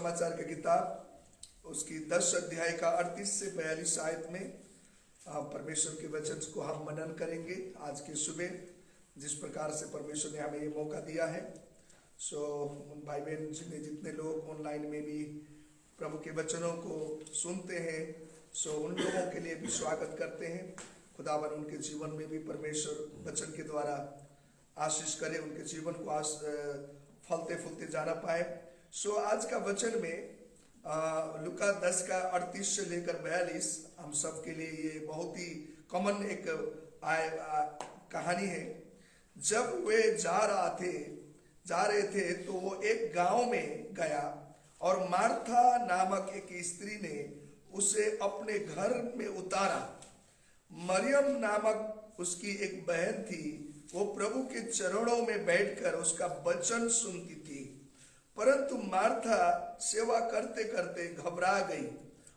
समाचार की किताब उसकी 10 अध्याय का 38 से 42 आयत में परमेश्वर के वचन को हम मनन करेंगे आज के सुबह, जिस प्रकार से परमेश्वर ने हमें ये मौका दिया है। उन भाई बहन जितने लोग ऑनलाइन में भी प्रभु के वचनों को सुनते हैं, उन लोगों के लिए भी स्वागत करते हैं। खुदावन उनके जीवन में भी परमेश्वर वचन के द्वारा आशीष करे, उनके जीवन को फलते फूलते जाना पाए। आज का वचन में लुका 10 का 38 से लेकर 42 हम सब के लिए ये बहुत ही कॉमन एक कहानी है। जब वे जा रहे थे तो वो एक गांव में गया और मार्था नामक एक स्त्री ने उसे अपने घर में उतारा। मरियम नामक उसकी एक बहन थी, वो प्रभु के चरणों में बैठकर उसका वचन सुनती थी। परंतु मार्था सेवा करते करते घबरा गई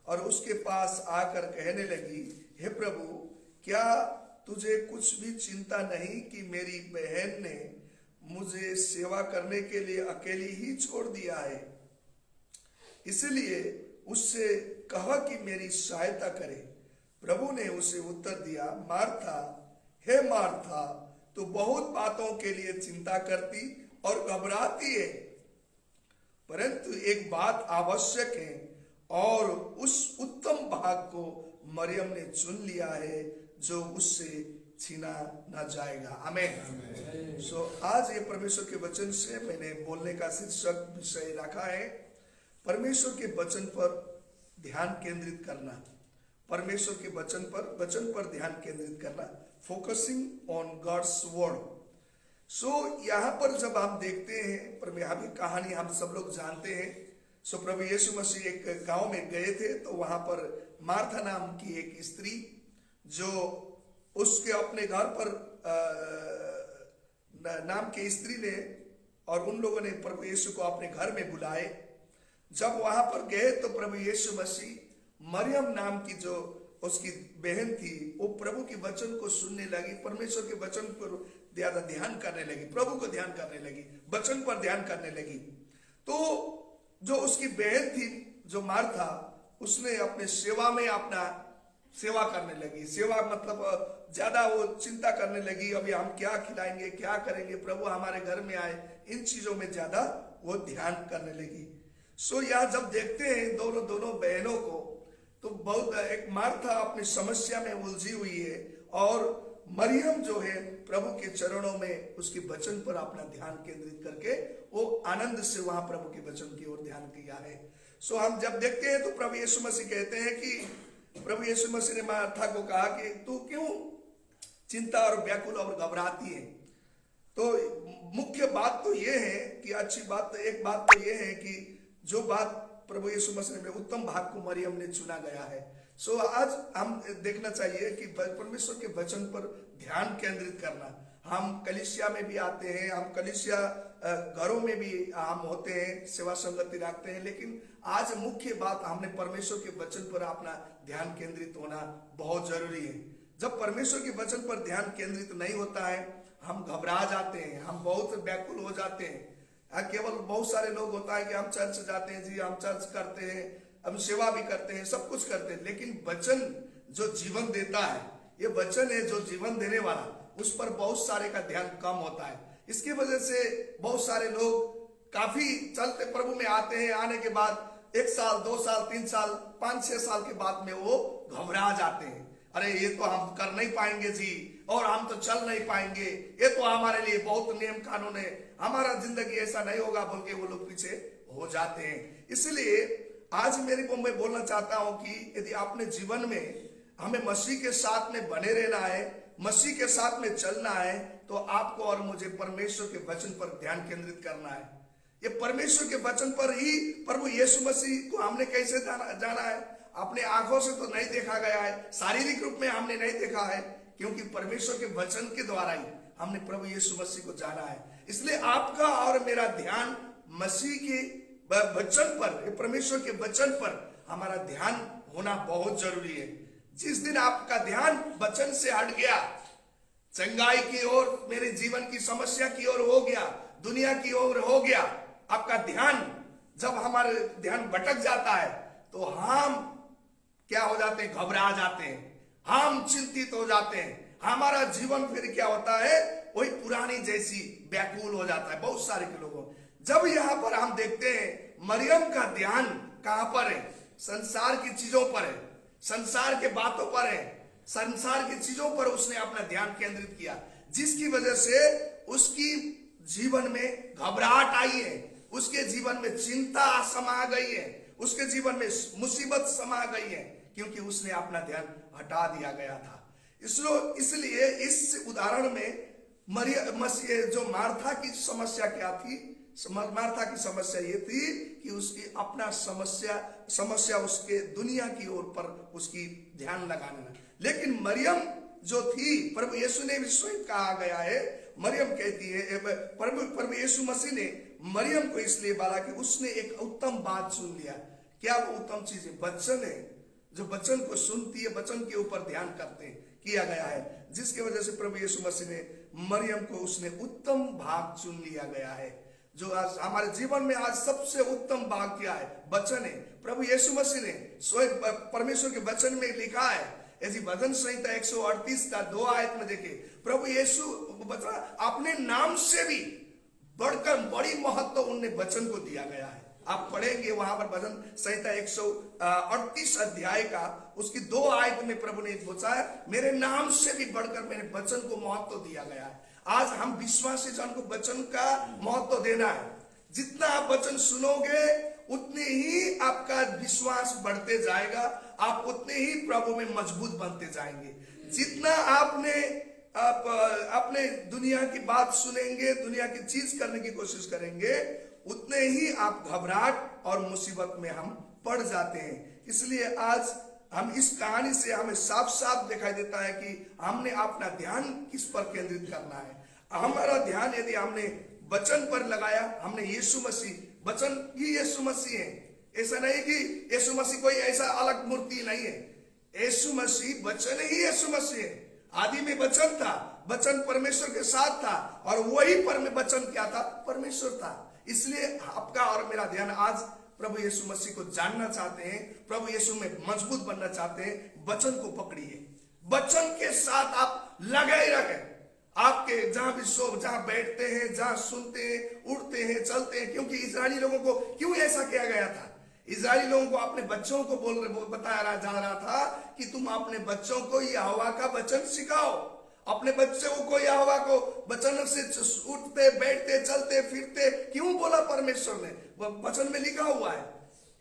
और उसके पास आकर कहने लगी, हे प्रभु, क्या तुझे कुछ भी चिंता नहीं कि मेरी बहन ने मुझे सेवा करने के लिए अकेली ही छोड़ दिया है? इसलिए उससे कहा कि मेरी सहायता करे। प्रभु ने उसे उत्तर दिया, मार्था, हे मार्था, तू बहुत बातों के लिए चिंता करती और घबराती है, परंतु एक बात आवश्यक है और उस उत्तम भाग को मरियम ने चुन लिया है जो उससे छीना न जाएगा। आमीन। आज ये परमेश्वर के वचन से मैंने बोलने का शीर्षक विषय रखा है, परमेश्वर के वचन पर ध्यान केंद्रित करना। परमेश्वर के वचन पर ध्यान केंद्रित करना, फोकसिंग ऑन गॉड्स वर्ड। यहाँ पर जब हम देखते हैं, पर यहाँ भी कहानी हम सब लोग जानते हैं। प्रभु यीशु मसीह एक गांव में गए थे, तो वहां पर मार्था नाम की एक स्त्री, जो उसके अपने घर पर नाम की स्त्री ने और उन लोगों ने प्रभु यीशु को अपने घर में बुलाए। जब वहां पर गए तो प्रभु यीशु मसीह मरियम नाम की जो उसकी बहन थी, वो प्रभु के वचन को सुनने लगी, परमेश्वर के वचन पर ज्यादा ध्यान करने लगी, प्रभु को ध्यान करने लगी, वचन पर ध्यान करने लगी। तो जो उसकी बहन थी, जो मार्था, उसने अपने सेवा में अपना सेवा करने लगी। सेवा मतलब ज्यादा वो चिंता करने लगी, अभी हम क्या खिलाएंगे, क्या करेंगे, प्रभु हमारे घर में आए, इन चीजों में ज्यादा वो ध्यान करने लगी। यहाँ जब देखते हैं दोनों बहनों को, तो बहुत एक मार्था अपनी समस्या में उलझी हुई है और मरियम जो है प्रभु के चरणों में उसके वचन पर अपना ध्यान केंद्रित करके वो आनंद से वहां प्रभु के वचन की ओर ध्यान किया है। हम जब देखते हैं तो प्रभु यीशु मसीह कहते हैं कि प्रभु यीशु मसीह ने मार्था को कहा कि तू क्यों चिंता और व्याकुल और घबराती है? तो मुख्य बात तो ये है कि अच्छी बात, एक बात तो ये है कि जो बात प्रभु यीशु मसीह में उत्तम भाग को मरियम ने चुना गया है। आज हम देखना चाहिए कि परमेश्वर के वचन पर ध्यान केंद्रित करना। हम कलीसिया में भी आते हैं, हम कलीसिया घरों में भी हम होते हैं, सेवा संगति रखते हैं, लेकिन आज मुख्य बात हमने परमेश्वर के वचन पर अपना ध्यान केंद्रित होना बहुत जरूरी है। जब परमेश्वर के वचन पर ध्यान केंद्रित नहीं होता है, हम घबरा जाते हैं, हम बहुत व्याकुल हो जाते हैं। केवल बहुत सारे लोग होता है कि हम चर्च जाते हैं, जी हम चर्च करते हैं, हम सेवा भी करते हैं, सब कुछ करते हैं, लेकिन वचन जो जीवन देता है, ये वचन है जो जीवन देने वाला, उस पर बहुत सारे का ध्यान कम होता है। इसकी वजह से बहुत सारे लोग काफी चलते प्रभु में आते हैं, आने के बाद 1 साल 2 साल 3 साल 5-6 साल के बाद में वो घबरा जाते हैं। अरे ये तो हम कर नहीं पाएंगे जी, और हम तो चल नहीं पाएंगे, ये तो हमारे लिए बहुत नियम कानून है, हमारा जिंदगी ऐसा नहीं होगा, बोल के वो लोग पीछे हो जाते हैं। इसलिए आज मैं बोलना चाहता हूं कि यदि अपने जीवन में हमें मसीह के साथ में बने रहना है, मसीह के साथ में चलना है, तो आपको और मुझे परमेश्वर के वचन पर ध्यान केंद्रित करना है। ये परमेश्वर के वचन पर ही प्रभु यीशु मसीह को हमने कैसे जाना है? अपने आंखों से तो नहीं देखा गया है, शारीरिक रूप में हमने नहीं देखा है, क्योंकि परमेश्वर के वचन के द्वारा ही हमने प्रभु यीशु मसीह को जाना है। इसलिए आपका और मेरा ध्यान मसीह के वचन पर, परमेश्वर के वचन पर हमारा ध्यान होना बहुत जरूरी है। जिस दिन आपका ध्यान वचन से हट गया, चंगाई की ओर, मेरे जीवन की समस्या की ओर हो गया, दुनिया की ओर हो गया, आपका ध्यान जब हमारे ध्यान भटक जाता है तो हम क्या हो जाते हैं, घबरा जाते हैं, हम चिंतित हो जाते हैं, हमारा जीवन फिर क्या होता है, वही पुरानी जैसी व्याकुल हो जाता है बहुत सारे के लोगों। जब यहाँ पर हम देखते हैं मरियम का ध्यान कहां पर है, संसार की चीजों पर है, संसार के बातों पर है, संसार की चीजों पर उसने अपना ध्यान केंद्रित किया, जिसकी वजह से उसकी जीवन में घबराहट आई है, उसके जीवन में चिंता समा गई है, उसके जीवन में मुसीबत समा गई है, क्योंकि उसने अपना ध्यान हटा दिया गया था। इसलिए इस उदाहरण में जो मार्था की समस्या क्या थी, मार्था की समस्या ये थी कि उसकी अपना समस्या उसके दुनिया की ओर पर उसकी ध्यान लगाने में। लेकिन मरियम जो थी, प्रभु यीशु ने भी स्वयं कहा गया है, मरियम कहती है, प्रभु यीशु मसीह ने मरियम को इसलिए बोला कि उसने एक उत्तम बात सुन लिया। क्या वो उत्तम चीज है? वचन है, जो वचन को सुनती है, वचन के ऊपर ध्यान करते हैं, किया गया है, जिसकी वजह से प्रभु यीशु मसीह ने मरियम को उसने उत्तम भाग चुन लिया गया है। जो आज हमारे जीवन में आज सबसे उत्तम भाग क्या है? वचन है। प्रभु यीशु मसीह ने स्वयं परमेश्वर के वचन में लिखा है, यदि भजन संहिता 138 का 2 आयत में देखे, प्रभु यीशु बता अपने नाम से भी बढ़कर बड़ी महत्व उनने वचन को दिया गया है। आप पढ़ेंगे वहां पर भजन संहिता 138 अध्याय का उसकी 2 आयत में प्रभु ने पूछा है, मेरे नाम से भी बढ़कर मेरे वचन को महत्व दिया गया है। आज हम विश्वासी जन को वचन का महत्व देना है। जितना आप वचन सुनोगे उतने ही आपका विश्वास बढ़ते जाएगा, आप उतने ही प्रभु में मजबूत बनते जाएंगे। जितना आप अपने दुनिया की बात सुनेंगे, दुनिया की चीज करने की कोशिश करेंगे, उतने ही आप घबराहट और मुसीबत में हम पड़ जाते हैं। इसलिए आज हम इस कहानी से हमें साफ साफ दिखाई देता है कि हमने अपना ध्यान किस पर केंद्रित करना है। हमारा ध्यान यदि हमने वचन पर लगाया, हमने यीशु मसीह, वचन ही यीशु मसीह है, ऐसा नहीं कि यीशु मसीह कोई ऐसा अलग मूर्ति नहीं है। यीशु मसीह वचन ही यीशु मसीह है। आदि में वचन था, वचन परमेश्वर के साथ था, और वही वचन क्या था? परमेश्वर था। इसलिए आपका और मेरा ध्यान आज प्रभु यीशु मसीह को जानना चाहते हैं, प्रभु यीशु में मजबूत बनना चाहते हैं, वचन को पकड़िए, वचन के साथ आप लगे रहे। आपके जहां भी जहां बैठते हैं, जहां सुनते हैं, उठते हैं, चलते हैं, क्योंकि इजरायली लोगों को क्यों ऐसा किया गया था? इजरायली लोगों को अपने बच्चों को बताया जा रहा था कि तुम अपने बच्चों को यहोवा का वचन सिखाओ। अपने बच्चों को यहोवा को वचन से उठते, बैठते, चलते, फिरते क्यों बोला परमेश्वर ने? वह वचन में लिखा हुआ है।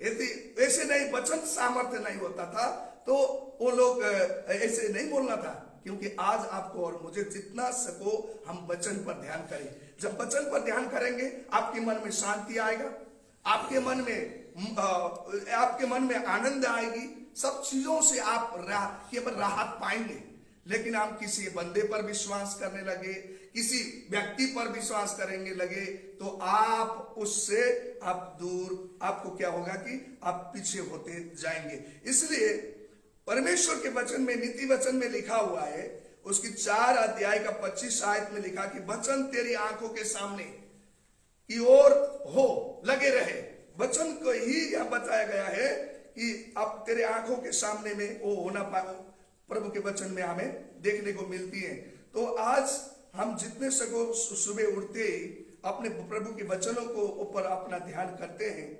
यदि ऐसे नहीं वचन सामर्थ्य नहीं होता था तो वो लोग ऐसे नहीं बोलना था। क्योंकि आज आपको और मुझे जितना सको हम वचन पर ध्यान करें। जब वचन पर ध्यान करेंगे आपके मन में शांति आएगा, आपके मन में आनंद आएगी, सब चीजों से आप केवल राहत पाएंगे। लेकिन आप किसी बंदे पर विश्वास करने लगे, किसी व्यक्ति पर विश्वास करेंगे लगे, तो आप उससे आप दूर, आपको क्या होगा कि आप पीछे होते जाएंगे। इसलिए परमेश्वर के वचन में, नीति वचन में लिखा हुआ है, उसकी 4 अध्याय का 25 आयत में लिखा कि वचन तेरी आंखों के सामने की ओर हो, लगे रहे। वचन को ही यह बताया गया है कि अब तेरे आंखों के सामने में वो होना पाए, प्रभु के वचन में हमें देखने को मिलती है। तो आज हम जितने सको सुबह उठते ही अपने प्रभु के वचनों को ऊपर अपना ध्यान करते हैं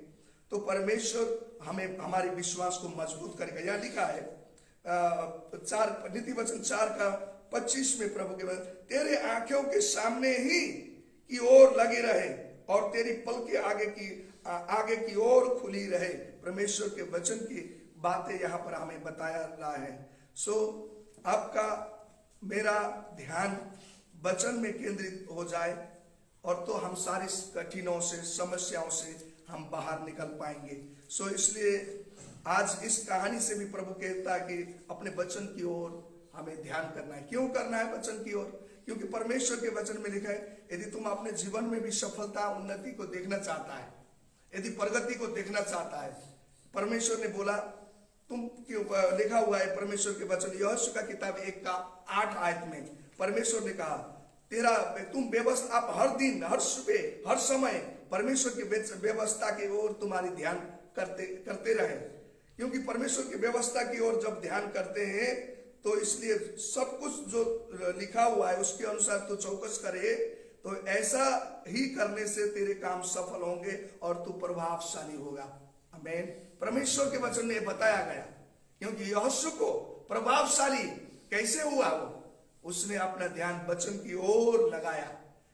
तो परमेश्वर हमें हमारे विश्वास को मजबूत करेगा। यहाँ लिखा है नीति वचन 4 का 25 में प्रभु के वचन, तेरे आंखों के सामने ही की ओर लगी रहे और तेरी पल के आगे की ओर खुली रहे। परमेश्वर के वचन की बातें यहाँ पर हमें बताया रहा है। सो आपका मेरा ध्यान वचन में केंद्रित हो जाए और तो हम सारी कठिनों से, समस्याओं से हम बाहर निकल पाएंगे। सो इसलिए आज इस कहानी से भी प्रभु कहता है कि अपने वचन की ओर हमें ध्यान करना है। क्यों करना है वचन की ओर? क्योंकि परमेश्वर के वचन में लिखा है, यदि तुम अपने जीवन में भी सफलता, उन्नति को देखना चाहता है, यदि प्रगति को देखना चाहता है, परमेश्वर ने बोला तुम क्यों, लिखा हुआ है परमेश्वर के वचन यहोशू का किताब 1 का 8 आयत में परमेश्वर ने कहा तुम व्यवस्था, आप हर दिन, हर सुबह, हर समय परमेश्वर की व्यवस्था की ओर तुम्हारी ध्यान करते रहे, क्योंकि परमेश्वर की व्यवस्था की ओर जब ध्यान करते हैं तो इसलिए सब कुछ जो लिखा हुआ है उसके अनुसार तू चौकस करे, तो ऐसा ही करने से तेरे काम सफल होंगे और तू प्रभावशाली होगा। आमीन। परमेश्वर के वचन में बताया गया, क्योंकि यहोशू को प्रभावशाली कैसे हुआ, उसने अपना ध्यान वचन की ओर लगाया।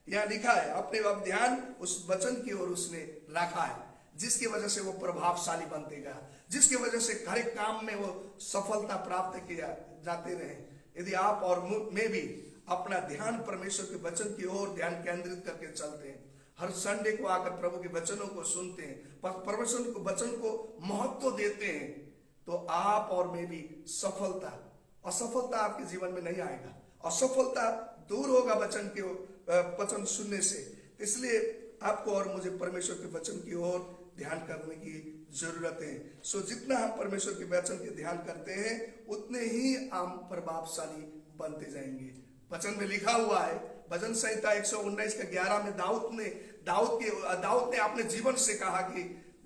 यह लिखा है, अपने अब ध्यान उस वचन की ओर उसने रखा है, जिसकी वजह से वो प्रभावशाली बनते गया, जिसकी वजह से हर एक काम में वो सफलता प्राप्त किया जाते रहे। यदि आप और मैं भी अपना ध्यान परमेश्वर के वचन की ओर ध्यान केंद्रित करके चलते हैं, हर संडे को आकर प्रभु के वचनों को सुनते हैं, परमेश्वर के वचन को महत्व देते हैं, तो आप और मैं भी असफलता आपके जीवन में नहीं आएगा। असफलता दूर होगा वचन सुनने से। इसलिए आपको और मुझे परमेश्वर के वचन की ओर ध्यान करने की जरूरत है। सो जितना हम परमेश्वर के वचन के ध्यान करते हैं उतने ही हम प्रभावशाली बनते जाएंगे। वचन में लिखा हुआ है, भजन संहिता 119 के 11 में दाऊद ने अपने जीवन से कहा कि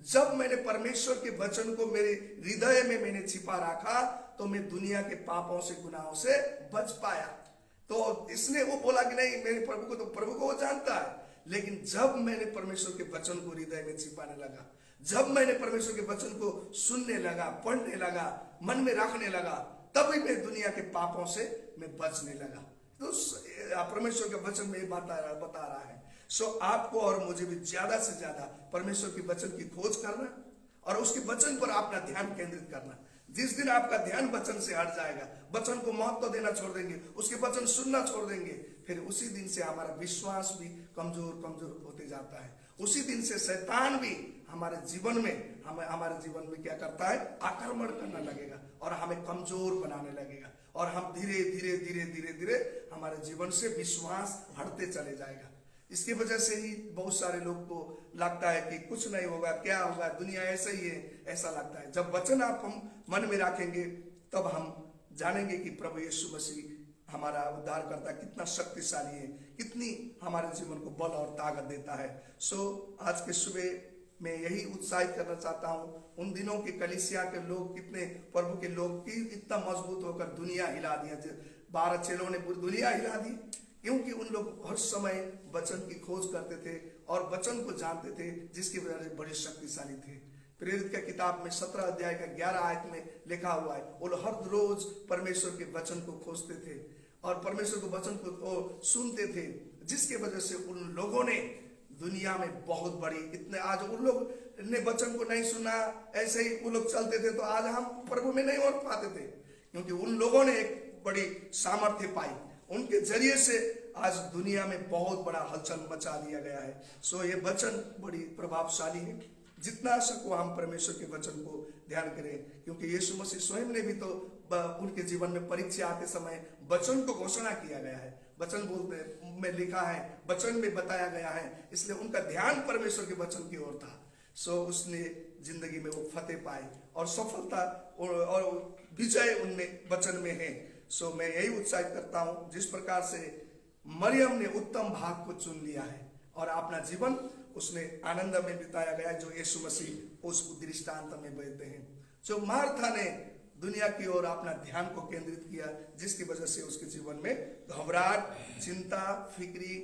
जब मैंने परमेश्वर के वचन को मेरे हृदय में मैंने छिपा रखा तो मैं दुनिया के पापों से गुनाहों से बच पाया। तो इसने वो बोला कि नहीं, मेरे प्रभु को वो जानता है, लेकिन जब मैंने परमेश्वर के वचन को हृदय में छिपाने लगा, जब मैंने परमेश्वर के वचन को सुनने लगा, पढ़ने लगा, मन में रखने लगा, तभी मैं दुनिया के पापों से मैं बचने लगा। तो परमेश्वर के वचन में बता रहा है। सो आपको और मुझे भी ज्यादा से ज्यादा परमेश्वर के वचन की खोज करना और उसके वचन पर अपना ध्यान केंद्रित करना। जिस दिन आपका ध्यान वचन से हट जाएगा, वचन को महत्व देना छोड़ देंगे, उसके वचन सुनना छोड़ देंगे, फिर उसी दिन से हमारा विश्वास भी कमजोर होते जाता है। उसी दिन से शैतान भी हमारे जीवन में क्या करता है, आक्रमण करना लगेगा और हमें कमजोर बनाने लगेगा, और हम धीरे हमारे जीवन से विश्वास हटते चले जाएगा। इसकी वजह से ही बहुत सारे लोग को लगता है कि कुछ नहीं होगा, क्या होगा, दुनिया ऐसा ही है, ऐसा लगता है। जब वचन आप हम मन में रखेंगे तब हम जानेंगे कि प्रभु यीशु मसीह हमारा उद्धारकर्ता कितना शक्तिशाली है, कितनी हमारे जीवन को बल और ताकत देता है। आज के सुबह मैं यही उत्साहित करना चाहता हूँ, उन दिनों के कलीसिया के लोग, कितने प्रभु के लोग इतना मजबूत होकर दुनिया हिला दिया। 12 चेलों ने पूरी दुनिया हिला दी, क्योंकि उन लोग हर समय वचन की खोज करते थे और वचन को जानते थे, जिसकी वजह से बड़े शक्तिशाली थे। प्रेरित की किताब में 17 अध्याय का 11 आयत में लिखा हुआ है, वो हर रोज परमेश्वर के वचन को खोजते थे और परमेश्वर के वचन को सुनते थे, जिसके वजह से उन लोगों ने दुनिया में बहुत बड़ी, इतने आज उन लोग ने वचन को नहीं सुना, ऐसे ही वो लोग चलते थे, तो आज हम प्रभु में नहीं हो पाते थे, क्योंकि उन लोगों ने एक बड़ी सामर्थ्य पाई। उनके जरिए से आज दुनिया में बहुत बड़ा हलचल मचा दिया गया है। ये वचन बड़ी प्रभावशाली है। जितना सको हम परमेश्वर के वचन को ध्यान करें, क्योंकि यीशु मसीह स्वयं ने भी तो उनके जीवन में परीक्षा आते समय वचन को घोषणा किया गया है। वचन बोलते में लिखा है, वचन में बताया गया है, इसलिए उनका ध्यान परमेश्वर के वचन की ओर था। उसने जिंदगी में वो फतेह पाई और सफलता और विजय उनमें वचन में है। मैं यही उत्साहित करता हूं, जिस प्रकार से मरियम ने उत्तम भाग को चुन लिया है और अपना जीवन उसने आनंद में बिताया गया, जो यीशु मसीह उस दृष्टांत में कहते हैं। जो मार्था ने दुनिया की ओर अपना ध्यान को केंद्रित किया, जिसकी वजह से उसके जीवन में घबराहट, चिंता, फिक्री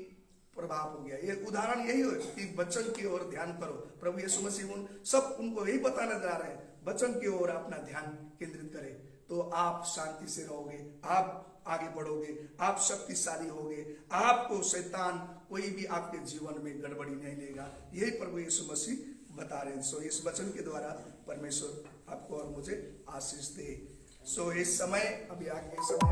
प्रभाव हो गया। ये उदाहरण यही हो कि वचन की ओर ध्यान करो। प्रभु यीशु मसीह उनको यही बताने जा रहे हैं, वचन की ओर अपना ध्यान केंद्रित करें, तो आप शांति से रहोगे, आप आगे बढ़ोगे, आप शक्तिशाली होगे, आपको शैतान कोई भी आपके जीवन में गड़बड़ी नहीं लेगा। यही प्रभु यीशु मसीह बता रहे हैं। इस वचन के द्वारा परमेश्वर आपको और मुझे आशीष दे। इस समय अभी आगे समय